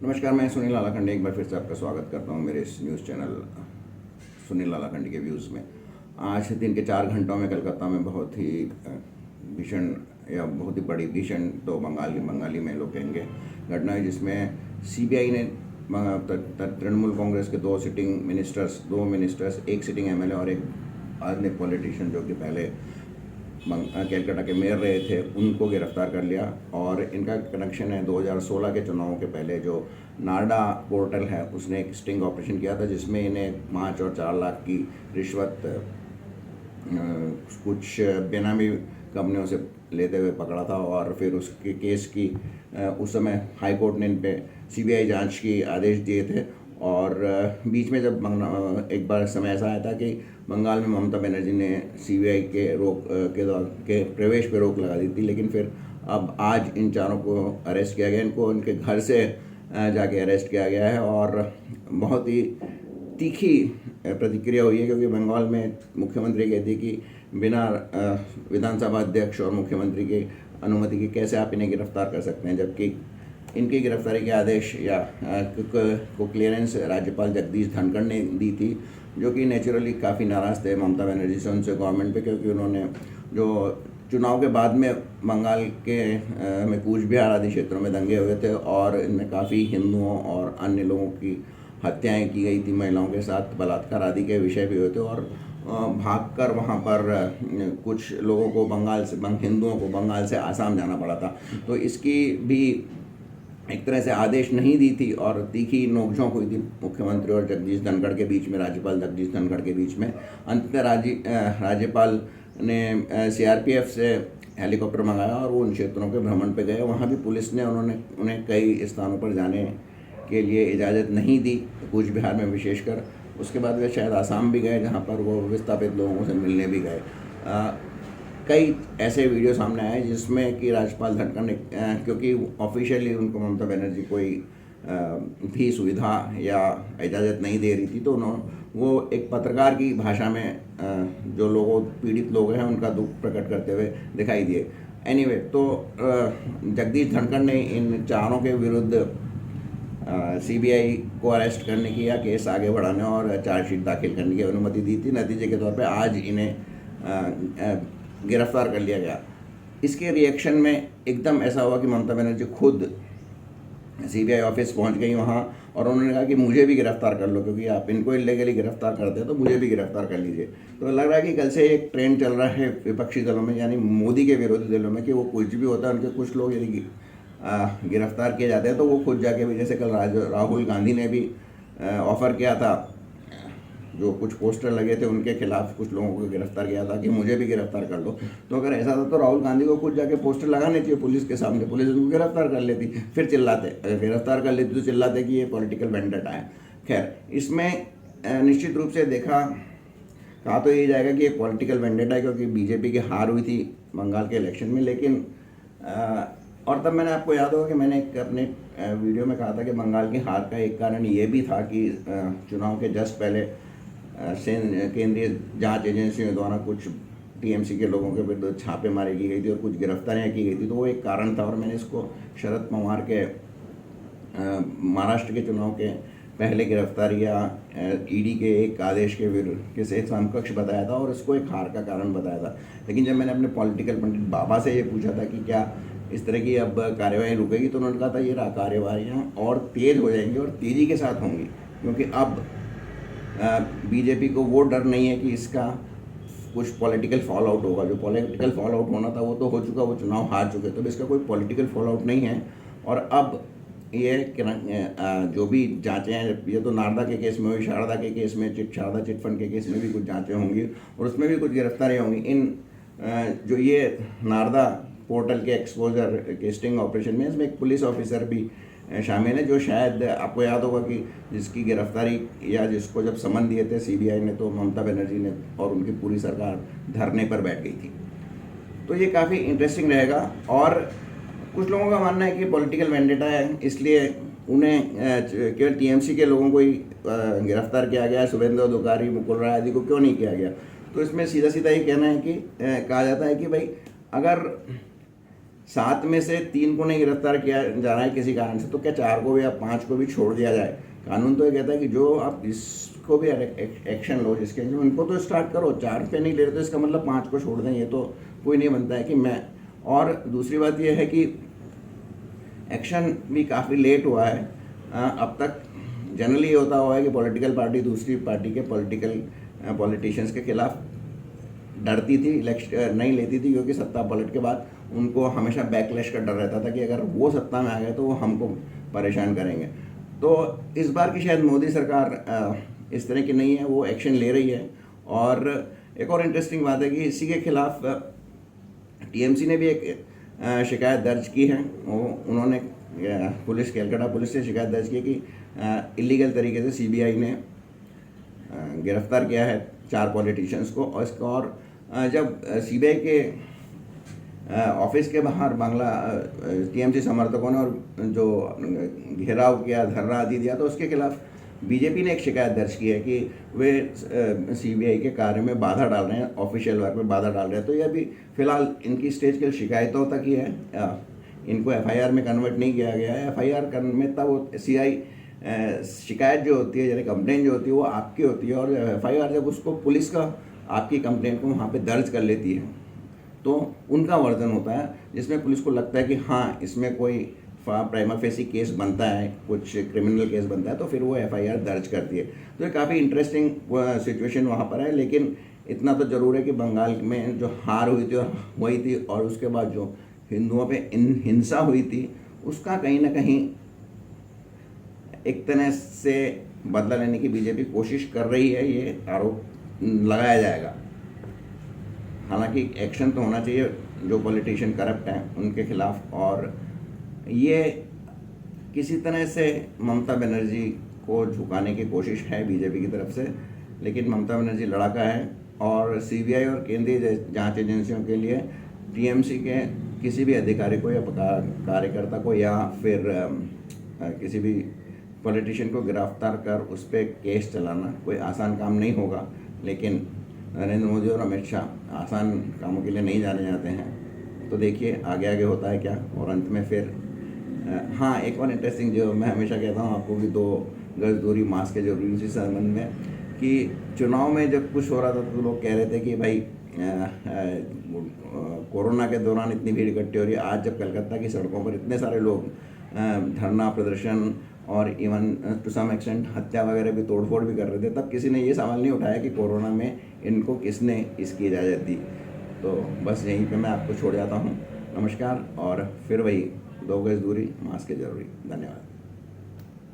नमस्कार, मैं सुनील लालाखंडी एक बार फिर से आपका स्वागत करता हूं मेरे इस न्यूज़ चैनल सुनील लालाखंडी के व्यूज़ में। आज दिन के 4 घंटों में कलकत्ता में बहुत ही भीषण या बहुत ही बड़ी भीषण तो बंगाली में लोग कहेंगे घटना है, जिसमें सीबीआई ने तृणमूल कांग्रेस के दो मिनिस्टर्स, एक सिटिंग एमएलए और एक अन्य पॉलिटिशियन जो कि पहले कैलकाटा के मेयर रहे थे, उनको गिरफ्तार कर लिया। और इनका कनेक्शन है 2016 के चुनावों के पहले जो नारडा पोर्टल है उसने एक स्टिंग ऑपरेशन किया था, जिसमें इन्हें 5 और 4 लाख की रिश्वत कुछ बेनामी कंपनियों से लेते हुए पकड़ा था। और फिर उसके केस की उस समय हाई कोर्ट ने इन पे सीबीआई जांच की आदेश दिए थे। और बीच में जब एक बार समय ऐसा आया था कि बंगाल में ममता बनर्जी ने सीबीआई के प्रवेश पर रोक लगा दी थी, लेकिन फिर अब आज इन चारों को अरेस्ट किया गया। इनको उनके घर से जाके अरेस्ट किया गया है और बहुत ही तीखी प्रतिक्रिया हुई है, क्योंकि बंगाल में मुख्यमंत्री कहती कि बिना विधानसभा अध्यक्ष और मुख्यमंत्री की अनुमति के कैसे आप इन्हें गिरफ्तार कर सकते हैं, जबकि इनकी गिरफ्तारी के आदेश या को क्लियरेंस राज्यपाल जगदीश धनखड़ ने दी थी, जो कि नेचुरली काफ़ी नाराज़ थे ममता बनर्जी से, उनसे गवर्नमेंट पे, क्योंकि उन्होंने जो चुनाव के बाद में बंगाल के में कूच बिहार आदि क्षेत्रों में दंगे हुए थे और इनमें काफ़ी हिंदुओं और अन्य लोगों की हत्याएं की गई थी, महिलाओं के साथ बलात्कार आदि के विषय भी हुए थे। और भागकर वहाँ पर कुछ लोगों को हिंदुओं को बंगाल से आसाम जाना पड़ा था। तो इसकी भी एक तरह से आदेश नहीं दी थी और तीखी नोकझोंक हुई थी मुख्यमंत्री और जगदीश धनखड़ के बीच में, राज्यपाल जगदीश धनखड़ के बीच में। अंततः राज्यपाल ने सीआरपीएफ से हेलीकॉप्टर मंगाया और वो उन क्षेत्रों के भ्रमण पे गए। वहाँ भी पुलिस ने उन्हें कई स्थानों पर जाने के लिए इजाज़त नहीं दी, कूच बिहार में विशेषकर। उसके बाद वे शायद आसाम भी गए, जहाँ पर वो विस्थापित लोगों से मिलने भी गए। कई ऐसे वीडियो सामने आए जिसमें कि राज्यपाल धनखड़ ने, क्योंकि ऑफिशियली उनको ममता बनर्जी कोई भी सुविधा या इजाज़त नहीं दे रही थी, तो वो एक पत्रकार की भाषा में जो पीड़ित लोग हैं उनका दुख प्रकट करते हुए दिखाई दिए। एनीवे, तो जगदीश धनखड़ ने इन चारों के विरुद्ध सीबीआई को अरेस्ट करने की या केस आगे बढ़ाने और चार्जशीट दाखिल करने की अनुमति दी थी। नतीजे के तौर पे आज इन्हें गिरफ्तार कर लिया गया। इसके रिएक्शन में एकदम ऐसा हुआ कि ममता बनर्जी खुद सीबीआई ऑफिस पहुंच गई वहां और उन्होंने कहा कि मुझे भी गिरफ्तार कर लो, क्योंकि आप इनको इल्लीगली गिरफ्तार करते हैं तो मुझे भी गिरफ्तार कर लीजिए। तो लग रहा है कि कल से एक ट्रेंड चल रहा है विपक्षी दलों में, यानी मोदी के विरोधी दलों में, कि वो कुछ भी होता है उनके कुछ लोग यदि गिरफ्तार किए जाते हैं तो वो खुद जाके भी, जैसे कल राहुल गांधी ने भी ऑफ़र किया था, जो कुछ पोस्टर लगे थे उनके खिलाफ कुछ लोगों को गिरफ्तार किया था कि मुझे भी गिरफ्तार कर लो। तो अगर ऐसा था तो राहुल गांधी को खुद जाके पोस्टर लगाने चाहिए पुलिस के सामने, पुलिस उनको गिरफ्तार कर लेती, फिर चिल्लाते, अगर गिरफ्तार कर लेती तो चिल्लाते कि ये पॉलिटिकल वेंडेटा है। खैर, इसमें निश्चित रूप से कहा तो यही जाएगा कि ये पॉलिटिकल वेंडेटा है, क्योंकि बीजेपी की हार हुई थी बंगाल के इलेक्शन में। लेकिन और तब मैंने, आपको याद होगा कि मैंने एक अपने वीडियो में कहा था कि बंगाल की हार का एक कारण ये भी था कि चुनाव के जस्ट पहले केंद्रीय जांच एजेंसियों द्वारा कुछ टीएमसी के लोगों के विरुद्ध छापेमारी की गई थी और कुछ गिरफ्तारियां की गई थी, तो वो एक कारण था। और मैंने इसको शरद पवार के महाराष्ट्र के चुनाव के पहले गिरफ्तारी या ईडी के एक आदेश के से समकक्ष बताया था और इसको एक हार का कारण बताया था। लेकिन जब मैंने अपने पॉलिटिकल पंडित बाबा से ये पूछा था कि क्या इस तरह की अब कार्यवाही रुकेगी, तो उन्होंने कहा था ये कार्यवाहियाँ और तेज़ हो जाएंगी और तेज़ी के साथ होंगी, क्योंकि अब बीजेपी को वो डर नहीं है कि इसका कुछ पॉलिटिकल फॉल आउट होगा। जो पॉलिटिकल फॉल आउट होना था वो तो हो चुका, वो चुनाव हार चुके, तो इसका कोई पॉलिटिकल फॉल आउट नहीं है। और अब ये जो भी जांचें हैं, ये तो नारदा के केस में हुई, शारदा के केस में, शारदा चिटफंड के केस में भी कुछ जांचें होंगी और उसमें भी कुछ गिरफ्तारियाँ होंगी। इन जो ये नारदा पोर्टल के एक्सपोजर के स्टिंग ऑपरेशन में, इसमें एक पुलिस ऑफिसर भी शामिल है, जो शायद आपको याद होगा कि जिसकी गिरफ्तारी या जिसको जब समन दिए थे सीबीआई ने, तो ममता बनर्जी ने और उनकी पूरी सरकार धरने पर बैठ गई थी। तो ये काफ़ी इंटरेस्टिंग रहेगा। और कुछ लोगों का मानना है कि पॉलिटिकल वेंडेटा है, इसलिए उन्हें केवल टीएमसी के लोगों को ही गिरफ्तार किया गया, शुभेंदु अधिकारी, मुकुल राय आदि को क्यों नहीं किया गया। तो इसमें सीधा सीधा ये कहना है कि कहा जाता है कि भाई, अगर 7 में से 3 को नहीं गिरफ्तार किया जा रहा है किसी कारण से, तो क्या 4 को भी या 5 को भी छोड़ दिया जाए? कानून तो ये कहता है कि जो आप इसको भी एक्शन लो, जिसके उनको तो स्टार्ट करो। 4 पे नहीं ले रहे तो इसका मतलब 5 को छोड़ दें, ये तो कोई नहीं बनता है कि मैं। और दूसरी बात ये है कि एक्शन भी काफ़ी लेट हुआ है। अब तक जनरली ये होता हुआ है कि पॉलिटिकल पार्टी दूसरी पार्टी के पॉलिटिशियंस के खिलाफ डरती थी, इलेक्शन नहीं लेती थी, क्योंकि सत्ता पलट के बाद उनको हमेशा बैकलैश का डर रहता था कि अगर वो सत्ता में आ गए तो वो हमको परेशान करेंगे। तो इस बार की शायद मोदी सरकार इस तरह की नहीं है, वो एक्शन ले रही है। और एक और इंटरेस्टिंग बात है कि इसी के खिलाफ टीएमसी ने भी एक शिकायत दर्ज की है। उन्होंने कलकत्ता पुलिस से शिकायत दर्ज की कि इलीगल तरीके से सीबीआई ने गिरफ्तार किया है 4 पॉलिटिशियंस को। और जब सीबीआई के ऑफिस के बाहर बांग्ला टीएमसी समर्थकों ने और जो घेराव किया, धरना आदि दिया, तो उसके खिलाफ बीजेपी ने एक शिकायत दर्ज की है कि वे सीबीआई के कार्य में बाधा डाल रहे हैं, ऑफिशियल वर्क में बाधा डाल रहे हैं। तो यह भी फिलहाल इनकी स्टेज के शिकायतों तक ही है, इनको एफआईआर में कन्वर्ट नहीं किया गया है। एफआईआर में तब वो सीआई शिकायत जो होती है, यानी कंप्लेंट जो होती है, वो आपकी होती है, और एफआईआर जब उसको पुलिस का आपकी कंप्लेंट को वहाँ पे दर्ज कर लेती है तो उनका वर्जन होता है, जिसमें पुलिस को लगता है कि हाँ इसमें कोई प्राइमा फेसी केस बनता है, कुछ क्रिमिनल केस बनता है, तो फिर वो एफआईआर दर्ज करती है। तो ये काफ़ी इंटरेस्टिंग सिचुएशन वहाँ पर है। लेकिन इतना तो ज़रूर है कि बंगाल में जो हार हुई थी और उसके बाद जो हिंदुओं पे हिंसा हुई थी, उसका कहीं ना कहीं एक तरह से बदला लेने की बीजेपी कोशिश कर रही है, ये आरोप लगाया जाएगा। हालांकि एक्शन तो होना चाहिए जो पॉलिटिशियन करप्ट हैं उनके खिलाफ, और ये किसी तरह से ममता बनर्जी को झुकाने की कोशिश है बीजेपी की तरफ से। लेकिन ममता बनर्जी लड़ाका है, और सीबीआई और केंद्रीय जांच एजेंसियों के लिए टीएमसी के किसी भी अधिकारी को या कार्यकर्ता को या फिर किसी भी पॉलिटिशियन को गिरफ्तार कर उस पर केस चलाना कोई आसान काम नहीं होगा। लेकिन नरेंद्र मोदी और अमित शाह आसान कामों के लिए नहीं जाने जाते हैं। तो देखिए आगे आगे होता है क्या। और अंत में फिर हाँ, एक और इंटरेस्टिंग जो मैं हमेशा कहता हूँ आपको कि 2 गज दूरी, मास्क है जरूरी, इसी संबंध में कि चुनाव में जब कुछ हो रहा था तो लोग कह रहे थे कि भाई कोरोना के दौरान इतनी भीड़ इकट्ठी हो रही है। आज जब कलकत्ता की सड़कों पर इतने सारे लोग धरना प्रदर्शन और इवन टू सम एक्सटेंट हत्या वगैरह भी, तोड़फोड़ भी कर रहे थे, तब किसी ने ये सवाल नहीं उठाया कि कोरोना में इनको किसने इसकी इजाज़त दी। तो बस यहीं पे मैं आपको छोड़ जाता हूँ। नमस्कार। और फिर वही 2 गज दूरी, मास्क है जरूरी। धन्यवाद।